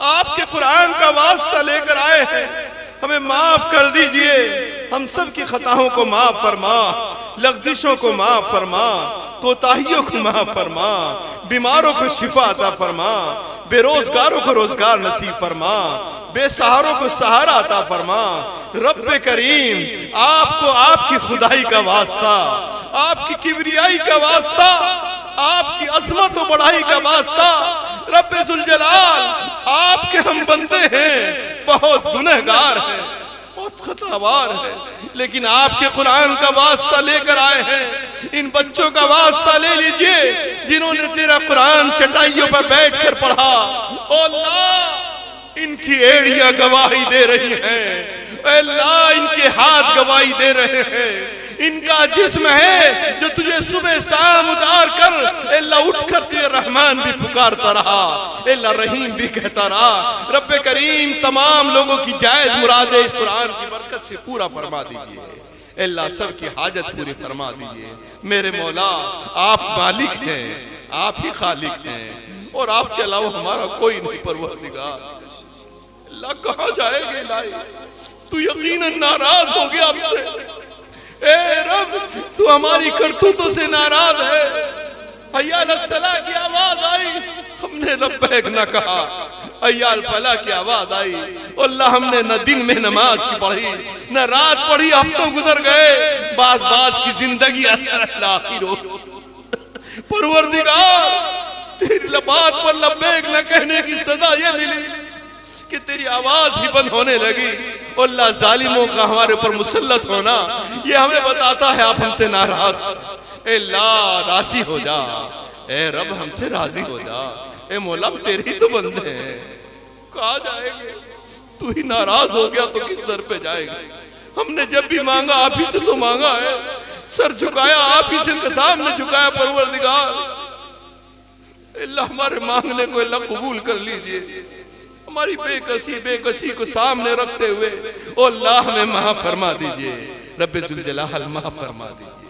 आपके कुरान का वास्ता लेकर आए हैं, हमें माफ कर दीजिए, हम सब की खताओं को माफ फरमा, लग़ज़िशों को माफ फरमा, कोताहियों को माफ फरमा, बीमारों को शिफा अता फरमा, बेरोजगारों को रोजगार नसीब फरमा, बेसहारों को सहारा अता फरमा। रब्बे करीम आपको आपकी खुदाई का वास्ता, आपकी किबरियाई का वास्ता, आपकी अज़मत और बड़ाई का वास्ता, रब्बे ज़ुल जलाल आपके हम बंदे हैं, बहुत गुनहगार हैं, बहुत खतावार हैं, लेकिन आपके कुरान का वास्ता लेकर आए हैं। इन बच्चों का वास्ता ले लीजिए जिन्होंने तेरा कुरान चटाइयों पर बैठकर पढ़ा। ओ अल्लाह इनकी एड़ियां गवाही दे रही हैं, अल्लाह इनके हाथ गवाही दे रहे हैं, इनका जिस्म है जो तुझे सुबह शाम उतार कर अल्लाह उठकर तुझे रहमान भी पुकारता रहा, अल्लाह रहीम भी कहता रहा। रब्बे करीम तमाम लोगों की जायज मुरादें इस कुरान की बरकत से पूरा फरमा दीजिए, अल्लाह सब की हाजत पूरी फरमा दीजिए। मेरे मौला आप मालिक हैं, आप ही खालिक हैं और आपके अलावा हमारा कोई नहीं परवरदिगार। अल्लाह कहाँ जाएंगे इलाही, तू यकीनन नाराज हो गया हमसे। ए रब, तू हमारी करतूतों से नाराज है। हय्या अलस सलाह की आवाज आई, हमने लब्बैक न कहा। हय्या अल फलाह की आवाज आई, अल्लाह हमने न दिन में नमाज की पढ़ी न रात पढ़ी, हफ्तों गुजर गए, बाज बाज की जिंदगी आखिर हो। परवरदिगार, तेरी बात पर लब्बैक न कहने की सजा ये मिली कि तेरी आवाज ही बंद होने लगी। अल्लाह, जालिमों का हमारे ऊपर मुसल्लत होना ये हमें बताता है आप हमसे नाराज। अल्लाह राजी हो जा, ए रब हमसे राजी हो जा। ए मौला, तेरे ही तो बंदे हैं, कहाँ जाएंगे? तू ही नाराज हो गया तो किस दर पे जाएंगे? हमने जब भी मांगा आप ही से तो मांगा है, सर झुकाया आप ही से सामने झुकाया। परवरदिगार, अल्लाह हमारे मांगने को अल्लाह कबूल कर लीजिए। हमारी बेकसी को सामने रखते हुए ओ अल्लाह हमें माफ फरमा दीजिए। रब्बे जुल जलाल माफ फरमा दीजिए।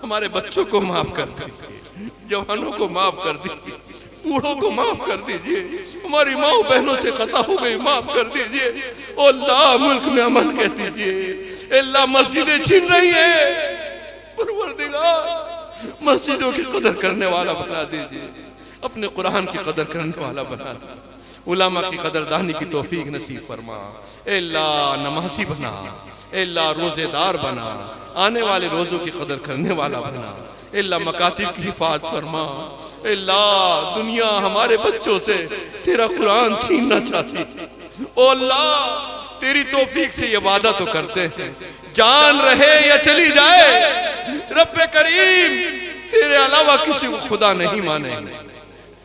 हमारे बच्चों को माफ कर दीजिए, जवानों को माफ कर दीजिए, बूढ़ों को माफ कर दीजिए, हमारी माओ बहनों से खता हो गई माफ कर दीजिए। ओ अल्लाह, मुल्क में अमन कह दीजिए। अल्लाह, मस्जिदें छीन रही है, परवरदिगार मस्जिदों की कदर करने वाला बना दीजिए, अपने कुरान की कदर करने वाला बना दीजिए, उलामा की कदरदानी की तौफीक नसीब फरमा। अल्लाह, नमाजी बना, अल्लाह रोजेदार बना, आने वाले रोजों की कदर करने वाला बना। अल्लाह, मकातिब की हिफाजत फरमा। अल्लाह, दुनिया हमारे बच्चों से तेरा कुरान छीनना चाहती। ओ अल्लाह, तेरी तौफीक से ये वादा तो करते हैं, जान रहे या चली जाए, रब्बे करीम तेरे अलावा किसी को खुदा नहीं मानेंगे।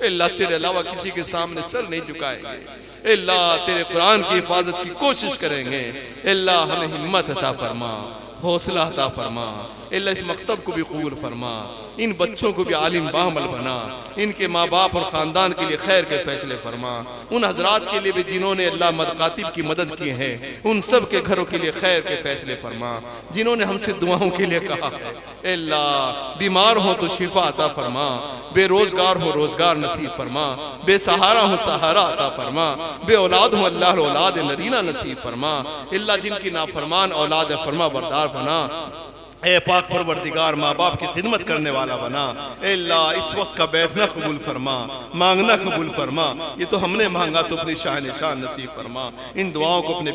अल्लाह, तेरे अलावा किसी के सामने सर नहीं झुकाएंगे। अल्लाह, तेरे कुरान की हिफाजत की कोशिश करेंगे। अल्लाह, हमें हिम्मत अता फरमा, हौसला अता फरमा। अल्लाह, इस मकतब को भी कबूल फरमा, इन बच्चों को भी आलिम बामल बना, इनके माँ बाप और ख़ानदान के लिए खैर के फैसले फरमा। उन हजरात के लिए भी जिन्होंने अल्लाह मदकातिब की मदद की है, उन सब के घरों के लिए खैर के फैसले फरमा। जिन्होंने हमसे दुआओं के लिए कहा है, अल्लाह बीमार हो तो शिफा अता फरमा, बेरोजगार हो रोजगार नसीब फरमा, बेसहारा हो सहारा अता फरमा, बे औलाद हो अल्लाह औलाद नरीना नसीब फरमा। अल्लाह, जिनकी नाफरमान औलाद फरमा बरदार बना। ए पाक परवरदिगार, माँ बाप की खिदमत करने वाला बना। अल्लाह, इस वक्त का बैठना कबूल फरमा, मांगना कबूल फरमा। ये तो हमने मांगा तो अपनी शान नसीब फरमा। इन दुआओं को अपने